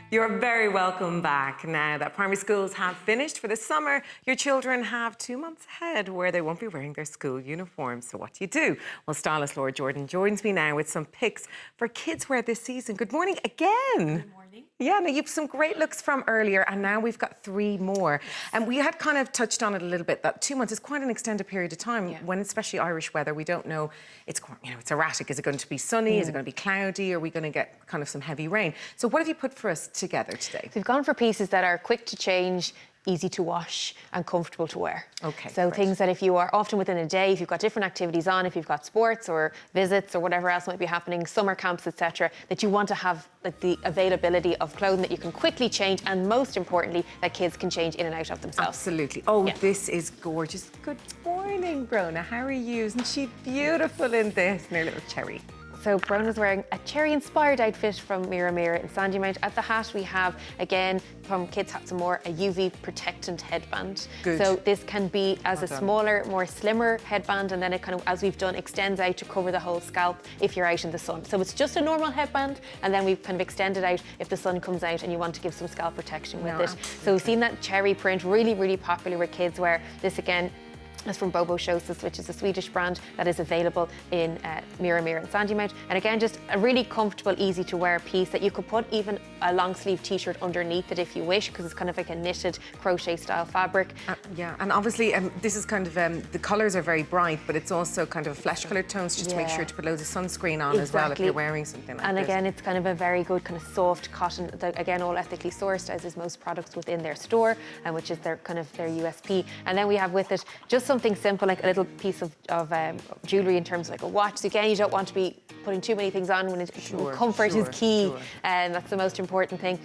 You're very welcome back. Now that primary schools have finished for the summer, your children have 2 months ahead where they won't be wearing their school uniforms. So what do you do? Well, stylist Laura Jordan joins me now with some picks for kids wear this season. Good morning again. Good morning. Yeah, now you've some great looks from earlier, and now we've got 3 more. And we had kind of touched on it a little bit, that 2 months is quite an extended period of time when, especially Irish weather, we don't know, it's quite, it's erratic. Is it going to be sunny? Is it going to be cloudy? Are we going to get kind of some heavy rain? So what have you put for us together today? So we've gone for pieces that are quick to change, easy to wash and comfortable to wear. Okay. So things that if you are often within a day, if you've got different activities on, if you've got sports or visits or whatever else might be happening, summer camps, etc., that you want to have like the availability of clothing that you can quickly change, and most importantly, that kids can change in and out of themselves. Absolutely. Oh, yeah. This is gorgeous. Good morning, Brona. How are you? Isn't she beautiful in this? And her little cherry. So Brona's wearing a cherry-inspired outfit from Mira in Sandymount. At the hat we have, again, from Kids Hats and More, a UV protectant headband. Good. So this can be as a smaller, more slimmer headband, and then it kind of, as we've done, extends out to cover the whole scalp if you're out in the sun. So it's just a normal headband, and then we've kind of extended out if the sun comes out and you want to give some scalp protection with it. Absolutely. So we've seen that cherry print really, really popular with kids wear. This again is from Bobo Shosis, which is a Swedish brand that is available in Mira and Sandymount. And again, just a really comfortable, easy to wear piece that you could put even a long sleeve t-shirt underneath it if you wish, because it's kind of like a knitted crochet style fabric. Yeah, and obviously this is kind of, the colours are very bright, but it's also kind of flesh coloured tones, just to make sure to put loads of sunscreen on as well if you're wearing something like and this. again, it's kind of a very good kind of soft cotton, again, all ethically sourced, as is most products within their store, and which is their kind of their USP. And then we have with it just something simple, like a little piece of jewellery in terms of like a watch. So again, you don't want to be putting too many things on when comfort is key, and that's the most important thing.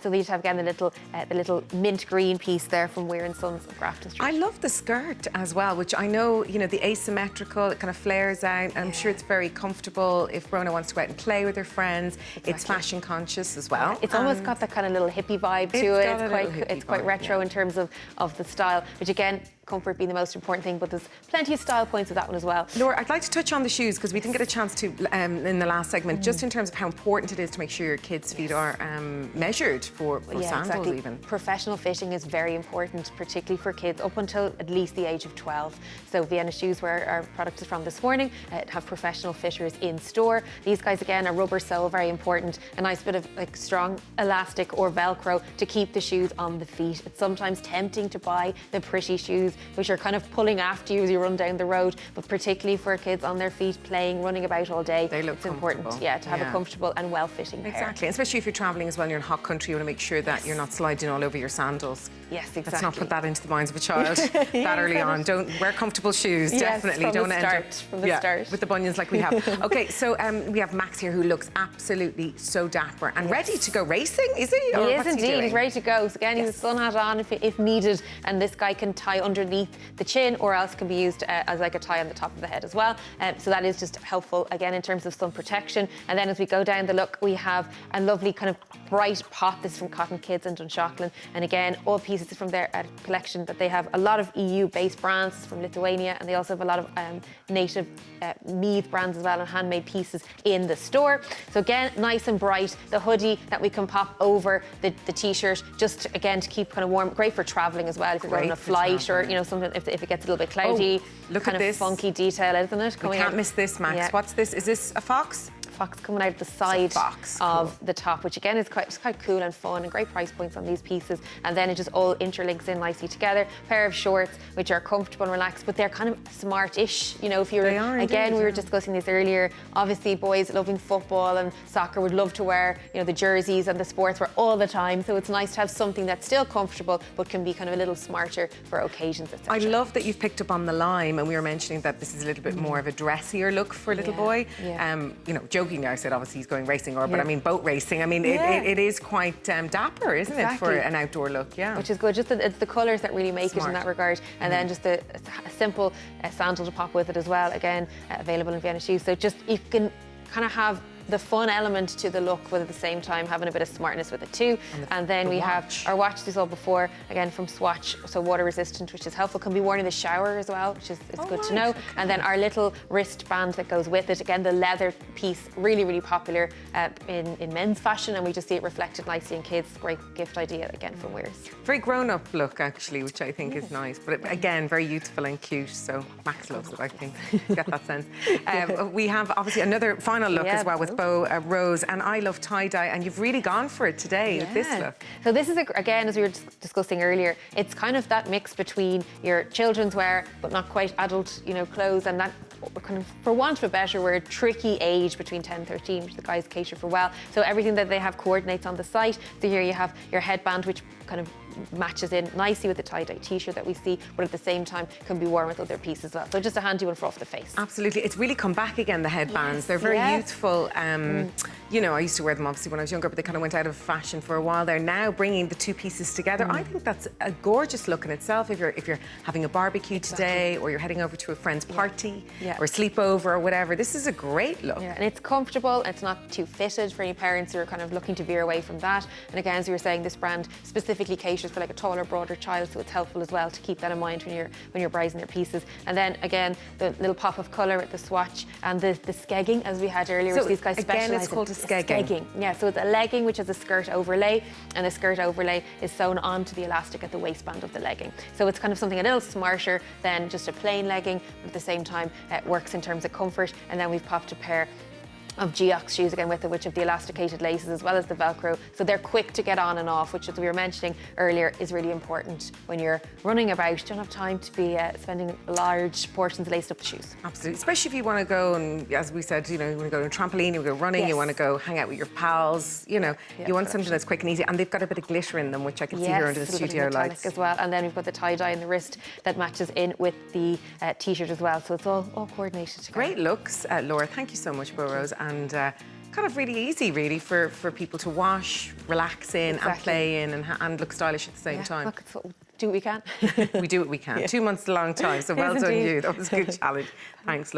So we just have again the little mint green piece there from Weir and Sons of Grafton Street. I love the skirt as well, which I know, the asymmetrical, it kind of flares out. I'm sure it's very comfortable if Brona wants to go out and play with her friends. Exactly. It's fashion conscious as well. It's almost got that kind of little hippie vibe to it. It's quite retro in terms of the style, which again, comfort being the most important thing, but there's plenty of style points with that one as well. Laura, I'd like to touch on the shoes, because we didn't get a chance to in the last segment, just in terms of how important it is to make sure your kids' feet are measured for sandals even. Professional fitting is very important, particularly for kids up until at least the age of 12. So Vienna Shoes, where our product is from this morning, have professional fitters in store. These guys, again, are rubber sole, very important. A nice bit of like strong elastic or Velcro to keep the shoes on the feet. It's sometimes tempting to buy the pretty shoes, which are kind of pulling after you as you run down the road, but particularly for kids on their feet, playing, running about all day, it's important, to have a comfortable and well-fitting pair. Exactly, especially if you're travelling as well and you're in hot country, you want to make sure that you're not sliding all over your sandals. Yes, exactly. Let's not put that into the minds of a child that early on. Don't wear comfortable shoes, definitely. From the start. With the bunions like we have. Okay, so we have Max here, who looks absolutely so dapper and ready to go racing, is he? He is indeed, he's ready to go. So again, he's a sun hat on if needed, and this guy can tie underneath the chin, or else can be used as like a tie on the top of the head as well. So that is just helpful, again, in terms of sun protection. And then as we go down the look, we have a lovely kind of bright pop. This is from Cotton Kids and Dunshaughlin. And again, all pieces from their collection that they have a lot of EU-based brands from Lithuania, and they also have a lot of native Meath brands as well, and handmade pieces in the store. So again, nice and bright. The hoodie that we can pop over the t-shirt, just again to keep kind of warm. Great for travelling as well, if you're going on a flight or something, if it gets a little bit cloudy. Look kind at of this funky detail, isn't it? We can't miss this, Max. Yeah. What's this? Is this a fox? Fox coming out the side of the top, which again is quite cool and fun, and great price points on these pieces. And then it just all interlinks in nicely together. Pair of shorts which are comfortable and relaxed, but they're kind of smart-ish. If you're we were discussing this earlier. Obviously, boys loving football and soccer would love to wear the jerseys and the sportswear all the time. So it's nice to have something that's still comfortable but can be kind of a little smarter for occasions, etc. I love that you've picked up on the lime, and we were mentioning that this is a little bit more of a dressier look for a little boy. Joking there, I said obviously he's going racing, but I mean boat racing. I mean it is quite dapper, isn't it, for an outdoor look? Yeah, which is good. Just it's the colours that really make it in that regard, and then just a simple sandal to pop with it as well. Again, available in Vienna Shoes. So just you can kind of have the fun element to the look, but at the same time having a bit of smartness with it too. And then we have our watch we saw before, again from Swatch, so water resistant, which is helpful. Can be worn in the shower as well, which is good to know. Okay. And then our little wristband that goes with it, again the leather piece, really popular in men's fashion, and we just see it reflected nicely in kids. Great gift idea again from Wears. Very grown-up look actually, which I think is nice, but again very youthful and cute. So Max loves it, I think. Get that sense. We have obviously another final look as well with Bow Rose, and I love tie-dye, and you've really gone for it today with this look. So this is, again, as we were discussing earlier, it's kind of that mix between your children's wear but not quite adult, clothes, and that kind of, for want of a better word, tricky age between 10 and 13, which the guys cater for well. So everything that they have coordinates on the site. So here you have your headband, which kind of matches in nicely with the tie-dye t-shirt that we see, but at the same time can be worn with other pieces as well. So just a handy one for off the face. Absolutely. It's really come back again, the headbands. They're very youthful. I used to wear them obviously when I was younger, but they kind of went out of fashion for a while. They're now bringing the two pieces together. I think that's a gorgeous look in itself. If you're having a barbecue today, or you're heading over to a friend's party or sleepover or whatever, this is a great look. And it's comfortable. It's not too fitted for any parents who are kind of looking to veer away from that. And again, as we were saying, this brand specifically caters for like a taller, broader child, so it's helpful as well to keep that in mind when you're browsing their pieces. And then again, the little pop of colour with the swatch and the skegging, as we had earlier. So these guys again, it's called a skegging. Yeah, so it's a legging which has a skirt overlay, and the skirt overlay is sewn onto the elastic at the waistband of the legging. So it's kind of something a little smarter than just a plain legging, but at the same time it works in terms of comfort. And then we've popped a pair of Geox shoes again with it, which have the elasticated laces as well as the Velcro, so they're quick to get on and off, which, as we were mentioning earlier, is really important when you're running about. You don't have time to be spending large portions laced up the shoes. Absolutely, especially if you want to go and, as we said, you want to go to a trampoline, you want to go running, you want to go hang out with your pals. You want something that's quick and easy, and they've got a bit of glitter in them, which I can see here under the studio lights as well. And then we've got the tie-dye in the wrist that matches in with the t-shirt as well, so it's all coordinated together. Great looks, Laura. Thank you so much, Bow Rose. And kind of really easy, really, for people to wash, relax in, and play in, and look stylish at the same time. Look, do what we can. We do what we can. 2 months is a long time, so well done you. That was a good challenge. Thanks, Laura.